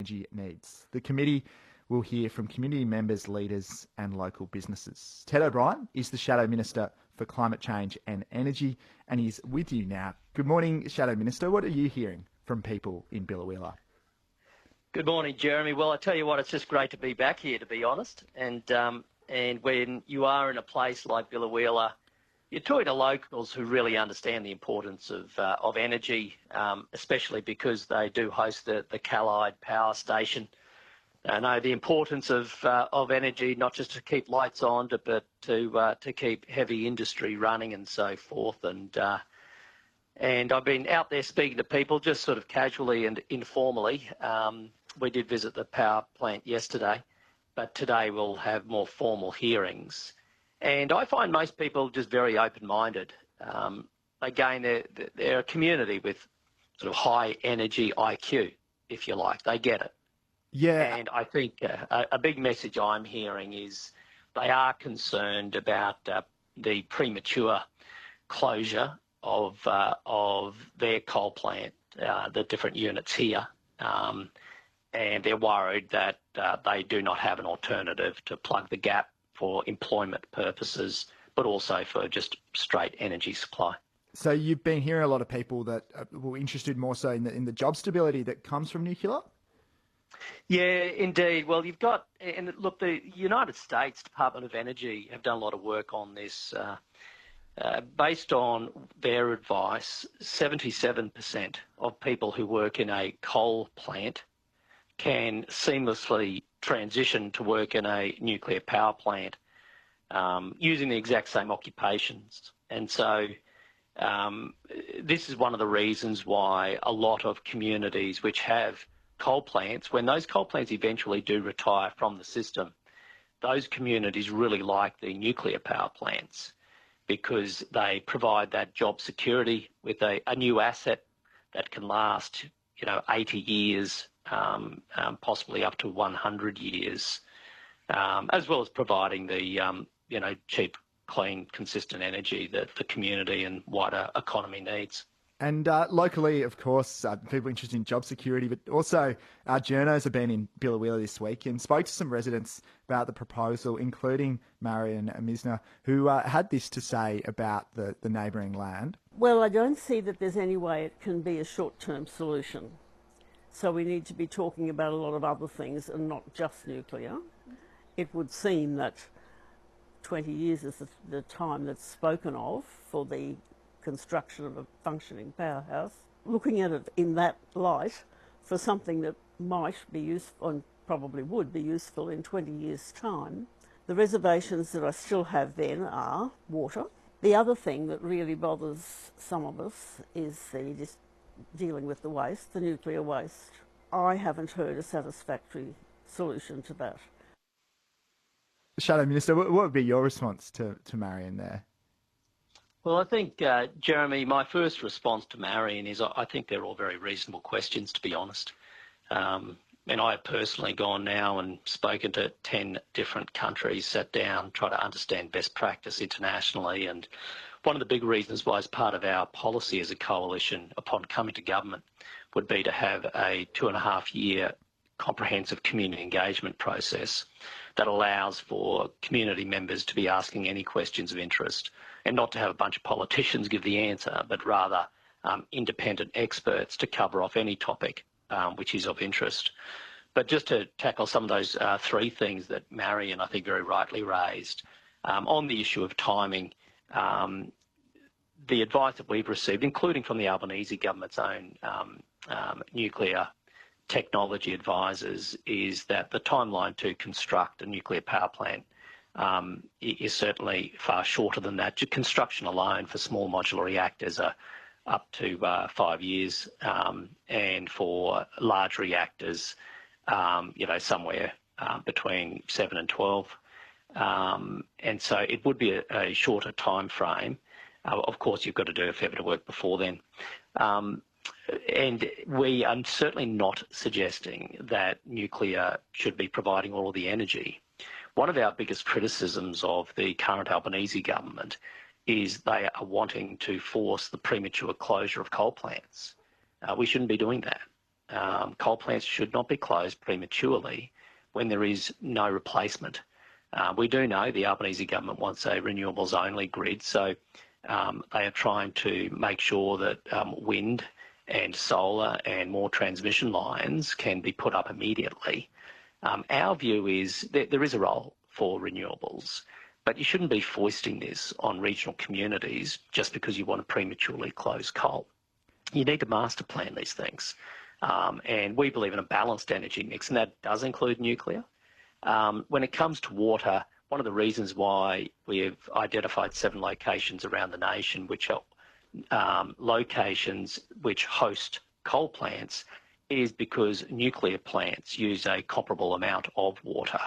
energy needs. The committee will hear from community members, leaders and local businesses. Ted O'Brien is the Shadow Minister for Climate Change and Energy, and he's with you now. Good morning, Shadow Minister. What are you hearing from people in Biloela? Good morning, Jeremy. Well, I tell you what, it's just great to be back here, to be honest. And when you are in a place like Biloela, you're talking to locals who really understand the importance of energy, especially because they do host the Callide power station. They know the importance of energy, not just to keep lights on, but to keep heavy industry running and so forth. And I've been out there speaking to people just sort of casually and informally. We did visit the power plant yesterday, but today we'll have more formal hearings. And I find most people just very open-minded. Again, they're a community with sort of high energy IQ, if you like. They get it. Yeah. And I think a big message I'm hearing is they are concerned about the premature closure of their coal plant, the different units here. And they're worried that they do not have an alternative to plug the gap for employment purposes, but also for just straight energy supply. So you've been hearing a lot of people that were interested more so in the job stability that comes from nuclear? Yeah, indeed. Well, you've got, and look, the United States Department of Energy have done a lot of work on this. Based on their advice, 77% of people who work in a coal plant can seamlessly transition to work in a nuclear power plant using the exact same occupations. And so this is one of the reasons why a lot of communities which have coal plants, when those coal plants eventually do retire from the system, those communities really like the nuclear power plants because they provide that job security with a new asset that can last, 80 years, possibly up to 100 years, as well as providing the, cheap, clean, consistent energy that the community and wider economy needs. And locally, of course, people interested in job security, but also our journos have been in Biloela this week and spoke to some residents about the proposal, including Marion Misner, who had this to say about the neighbouring land. Well, I don't see that there's any way it can be a short-term solution. So we need to be talking about a lot of other things and not just nuclear. It would seem that 20 years is the time that's spoken of for the construction of a functioning powerhouse. Looking at it in that light, for something that might be useful and probably would be useful in 20 years' time, the reservations that I still have then are water. The other thing that really bothers some of us is just dealing with the waste, the nuclear waste. I haven't heard a satisfactory solution to that. Shadow Minister, what would be your response to Marion there? Well, I think, Jeremy, my first response to Marion is I think they're all very reasonable questions, to be honest. And I have personally gone now and spoken to 10 different countries, sat down, tried to understand best practice internationally. And one of the big reasons why, as part of our policy as a coalition upon coming to government, would be to have a 2.5-year comprehensive community engagement process that allows for community members to be asking any questions of interest and not to have a bunch of politicians give the answer, but rather independent experts to cover off any topic which is of interest. But just to tackle some of those three things that Marion, I think, very rightly raised, on the issue of timing, the advice that we've received, including from the Albanese government's own nuclear technology advisors, is that the timeline to construct a nuclear power plant is certainly far shorter than that. Construction alone for small modular reactors are up to 5 years, and for large reactors, somewhere between 7 and 12. And so it would be a shorter time frame. Of course, you've got to do a fair bit of work before then. And we are certainly not suggesting that nuclear should be providing all of the energy. One of our biggest criticisms of the current Albanese government is they are wanting to force the premature closure of coal plants. We shouldn't be doing that. coal plants should not be closed prematurely when there is no replacement. We do know the Albanese government wants a renewables-only grid, so they are trying to make sure that wind and solar and more transmission lines can be put up immediately. Our view is that there is a role for renewables, but you shouldn't be foisting this on regional communities just because you want to prematurely close coal. You need to master plan these things. And we believe in a balanced energy mix, and that does include nuclear. When it comes to water, one of the reasons why we have identified 7 locations around the nation, which are locations which host coal plants, is because nuclear plants use a comparable amount of water.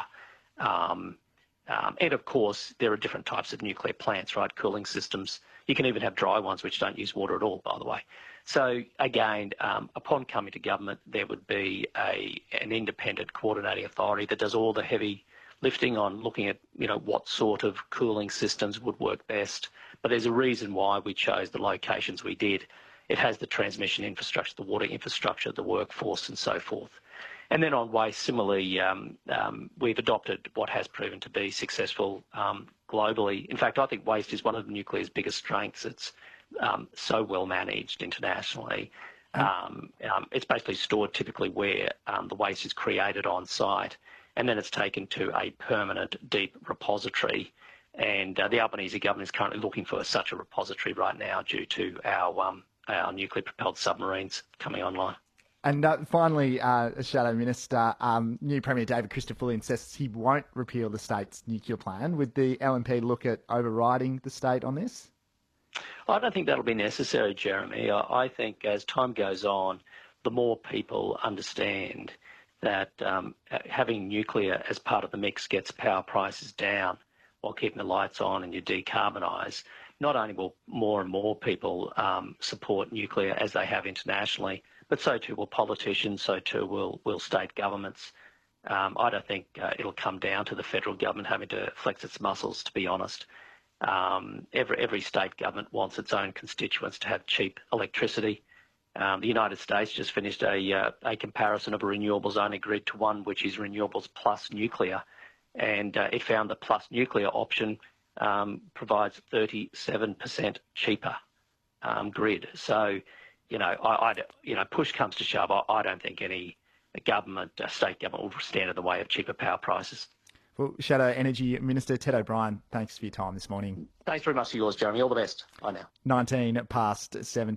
And of course, there are different types of nuclear plants, right? Cooling systems. You can even have dry ones which don't use water at all, by the way. So again, upon coming to government, there would be an independent coordinating authority that does all the heavy lifting on looking at, what sort of cooling systems would work best. But there's a reason why we chose the locations we did. It has the transmission infrastructure, the water infrastructure, the workforce, and so forth. And then on waste, similarly, we've adopted what has proven to be successful globally. In fact, I think waste is one of nuclear's biggest strengths. It's so well managed internationally. It's basically stored typically where the waste is created on site, and then it's taken to a permanent deep repository. And the Albanese government is currently looking for such a repository right now due to our nuclear-propelled submarines coming online. And finally, Shadow Minister, new Premier David Christodoulou insists he won't repeal the state's nuclear plan. Would the LNP look at overriding the state on this? I don't think that'll be necessary, Jeremy. I think as time goes on, the more people understand that having nuclear as part of the mix gets power prices down while keeping the lights on and you decarbonise, not only will more and more people support nuclear as they have internationally, but so too will politicians, so too will state governments. I don't think it'll come down to the federal government having to flex its muscles, to be honest. Every state government wants its own constituents to have cheap electricity. The United States just finished a comparison of a renewables-only grid to one which is renewables plus nuclear, and it found the plus nuclear option provides 37% cheaper grid. So, push comes to shove, I don't think any state government will stand in the way of cheaper power prices. Well, Shadow Energy Minister Ted O'Brien, thanks for your time this morning. Thanks very much for yours, Jeremy. All the best. Bye now. 19 past 7.